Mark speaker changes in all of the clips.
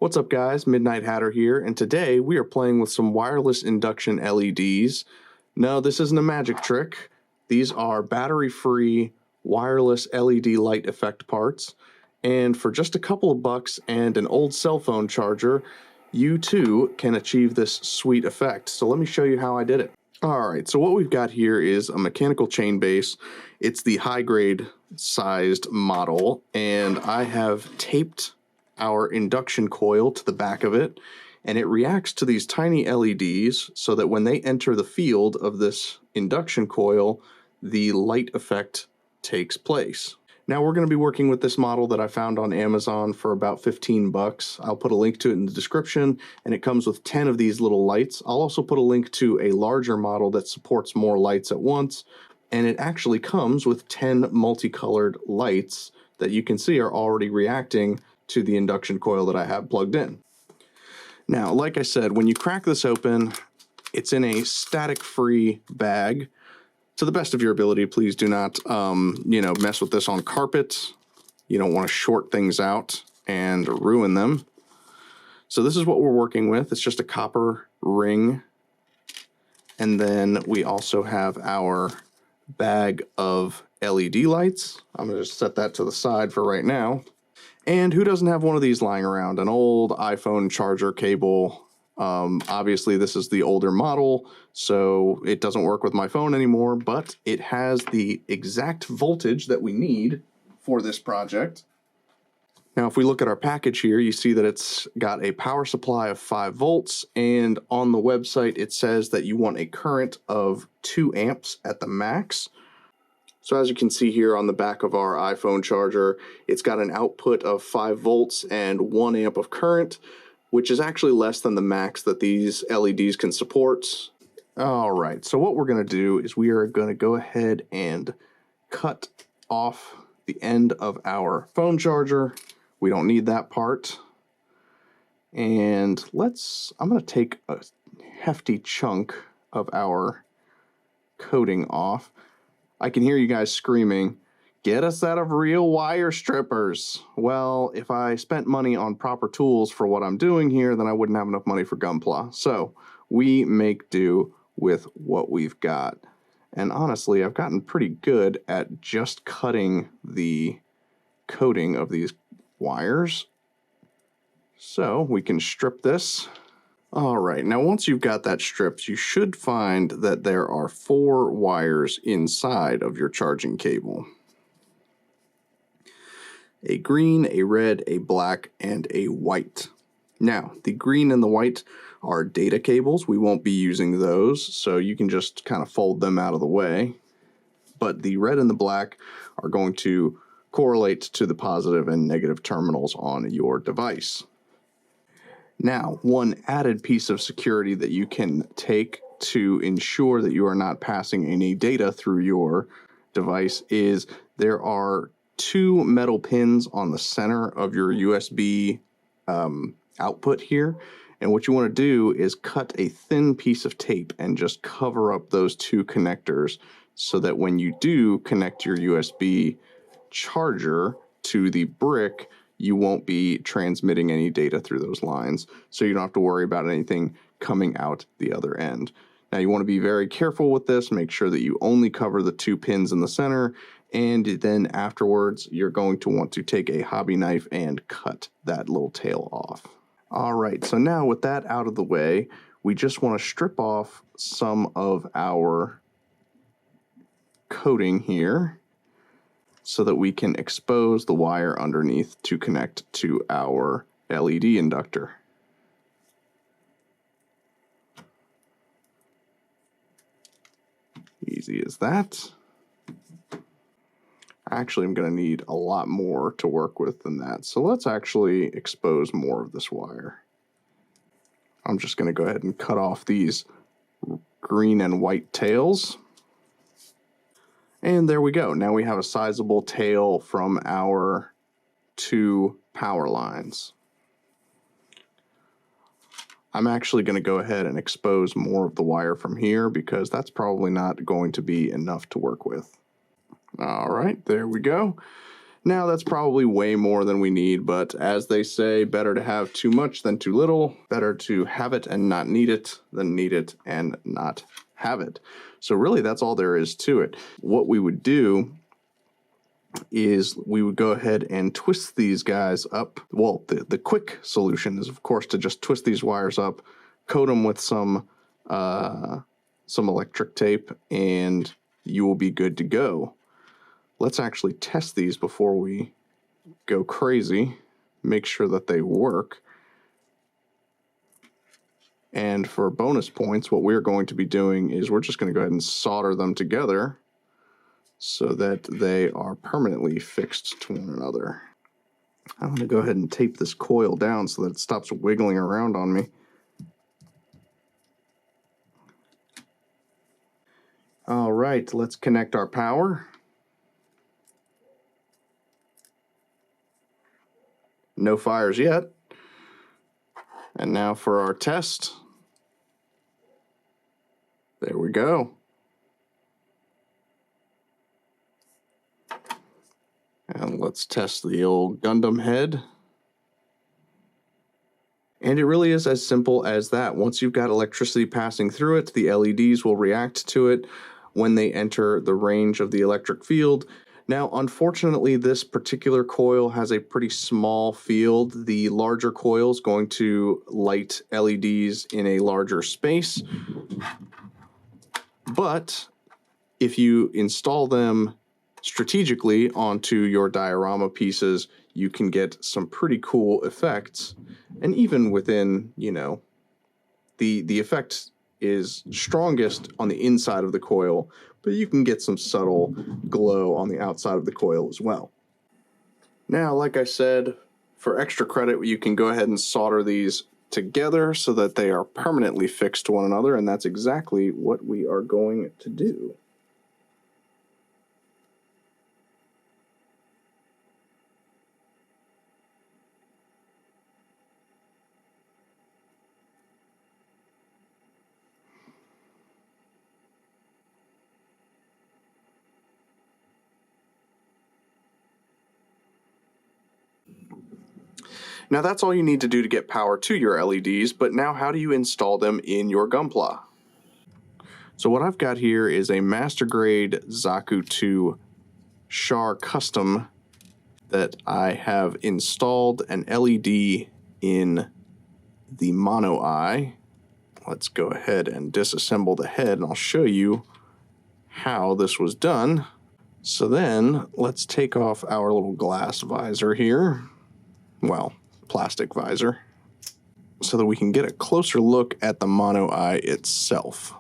Speaker 1: What's up guys, Midnight Hatter here, and today we are playing with some wireless induction LEDs. No, this isn't a magic trick. These are battery-free wireless LED light effect parts, and for just a couple of bucks and an old cell phone charger, you too can achieve this sweet effect. So let me show you how I did it. Alright, so what we've got here is a mechanical chain base. It's the high-grade sized model, and I have taped our induction coil to the back of it, and it reacts to these tiny LEDs so that when they enter the field of this induction coil, the light effect takes place. Now we're going to be working with this model that I found on Amazon for about 15 bucks. I'll put a link to it in the description, and it comes with 10 of these little lights. I'll also put a link to a larger model that supports more lights at once, and it actually comes with 10 multicolored lights that you can see are already reacting to the induction coil that I have plugged in. Now, like I said, when you crack this open, it's in a static-free bag. To the best of your ability, please do not, mess with this on carpet. You don't want to short things out and ruin them. So this is what we're working with. It's just a copper ring. And then we also have our bag of LED lights. I'm going to just set that to the side for right now. And who doesn't have one of these lying around? An old iPhone charger cable. Obviously this is the older model, so it doesn't work with my phone anymore, but it has the exact voltage that we need for this project. Now, if we look at our package here, you see that it's got a power supply of 5 volts, and on the website it says that you want a current of 2 amps at the max. So as you can see here on the back of our iPhone charger, it's got an output of 5 volts and 1 amp of current, which is actually less than the max that these LEDs can support. All right, so what we're going to do is we are going to go ahead and cut off the end of our phone charger. We don't need that part. And I'm going to take a hefty chunk of our coating off. I can hear you guys screaming, "Get a set of real wire strippers." Well, if I spent money on proper tools for what I'm doing here, then I wouldn't have enough money for Gunpla. So we make do with what we've got. And honestly, I've gotten pretty good at just cutting the coating of these wires. So we can strip this. All right, now once you've got that stripped, you should find that there are 4 wires inside of your charging cable. A green, a red, a black, and a white. Now, the green and the white are data cables. We won't be using those, so you can just kind of fold them out of the way. But the red and the black are going to correlate to the positive and negative terminals on your device. Now, one added piece of security that you can take to ensure that you are not passing any data through your device is there are 2 metal pins on the center of your USB output here. And what you want to do is cut a thin piece of tape and just cover up those 2 connectors so that when you do connect your USB charger to the brick, you won't be transmitting any data through those lines, so you don't have to worry about anything coming out the other end. Now you want to be very careful with this, make sure that you only cover the 2 pins in the center, and then afterwards you're going to want to take a hobby knife and cut that little tail off. All right, so now with that out of the way, we just want to strip off some of our coating here so that we can expose the wire underneath to connect to our LED inductor. Easy as that. Actually, I'm going to need a lot more to work with than that, so let's actually expose more of this wire. I'm just going to go ahead and cut off these green and white tails. And there we go. Now we have a sizable tail from our 2 power lines. I'm actually going to go ahead and expose more of the wire from here because that's probably not going to be enough to work with. All right, there we go. Now that's probably way more than we need, but as they say, better to have too much than too little. Better to have it and not need it than need it and not have it. So really that's all there is to it. What we would do is we would go ahead and twist these guys up. Well, the quick solution is, of course, to just twist these wires up, coat them with some electric tape, and you will be good to go. Let's actually test these before we go crazy, make sure that they work. And for bonus points, what we're going to be doing is we're just going to go ahead and solder them together so that they are permanently fixed to one another. I'm going to go ahead and tape this coil down so that it stops wiggling around on me. All right, let's connect our power. No fires yet. And now for our test. There we go. And let's test the old Gundam head. And it really is as simple as that. Once you've got electricity passing through it, the LEDs will react to it when they enter the range of the electric field. Now, unfortunately, this particular coil has a pretty small field. The larger coil is going to light LEDs in a larger space. But if you install them strategically onto your diorama pieces, you can get some pretty cool effects. And even within, you know, the effect is strongest on the inside of the coil, but you can get some subtle glow on the outside of the coil as well. Now, like I said, for extra credit, you can go ahead and solder these together so that they are permanently fixed to one another, and that's exactly what we are going to do. Now that's all you need to do to get power to your LEDs, but now how do you install them in your Gunpla? So what I've got here is a master grade Zaku 2 Char custom that I have installed an LED in the mono eye. Let's go ahead and disassemble the head and I'll show you how this was done. So then let's take off our little glass visor here. Well, plastic visor, so that we can get a closer look at the mono eye itself.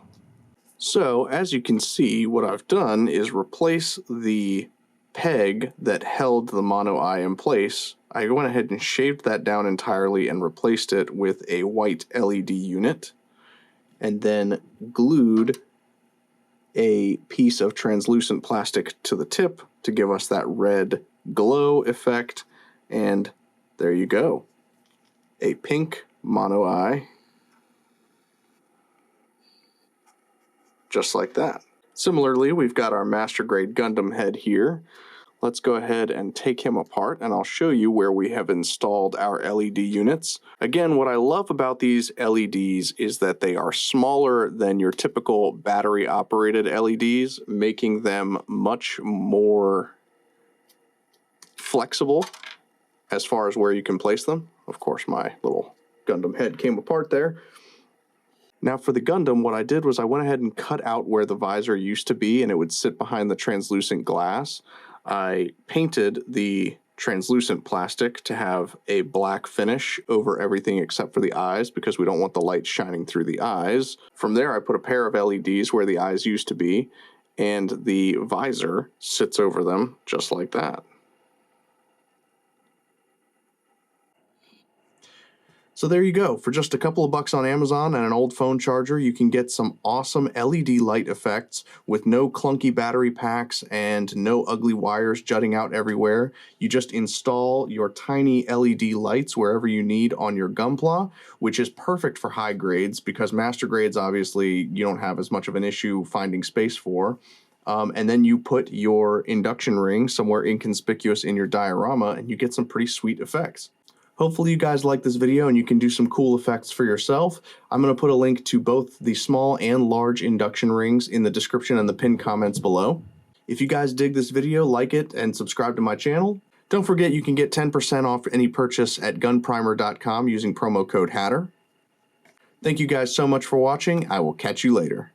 Speaker 1: So as you can see, what I've done is replace the peg that held the mono eye in place. I went ahead and shaved that down entirely and replaced it with a white LED unit, and then glued a piece of translucent plastic to the tip to give us that red glow effect, and there you go. A pink mono eye. Just like that. Similarly, we've got our master grade Gundam head here. Let's go ahead and take him apart and I'll show you where we have installed our LED units. Again, what I love about these LEDs is that they are smaller than your typical battery operated LEDs, making them much more flexible as far as where you can place them. Of course, my little Gundam head came apart there. Now for the Gundam, what I did was I went ahead and cut out where the visor used to be and it would sit behind the translucent glass. I painted the translucent plastic to have a black finish over everything except for the eyes because we don't want the light shining through the eyes. From there, I put a pair of LEDs where the eyes used to be, and the visor sits over them just like that. So there you go. For just a couple of bucks on Amazon and an old phone charger, you can get some awesome LED light effects with no clunky battery packs and no ugly wires jutting out everywhere. You just install your tiny LED lights wherever you need on your Gunpla, which is perfect for high grades because master grades, obviously, you don't have as much of an issue finding space for. and then you put your induction ring somewhere inconspicuous in your diorama, and you get some pretty sweet effects. Hopefully you guys like this video and you can do some cool effects for yourself. I'm going to put a link to both the small and large induction rings in the description and the pinned comments below. If you guys dig this video, like it and subscribe to my channel. Don't forget you can get 10% off any purchase at gunprimer.com using promo code Hatter. Thank you guys so much for watching. I will catch you later.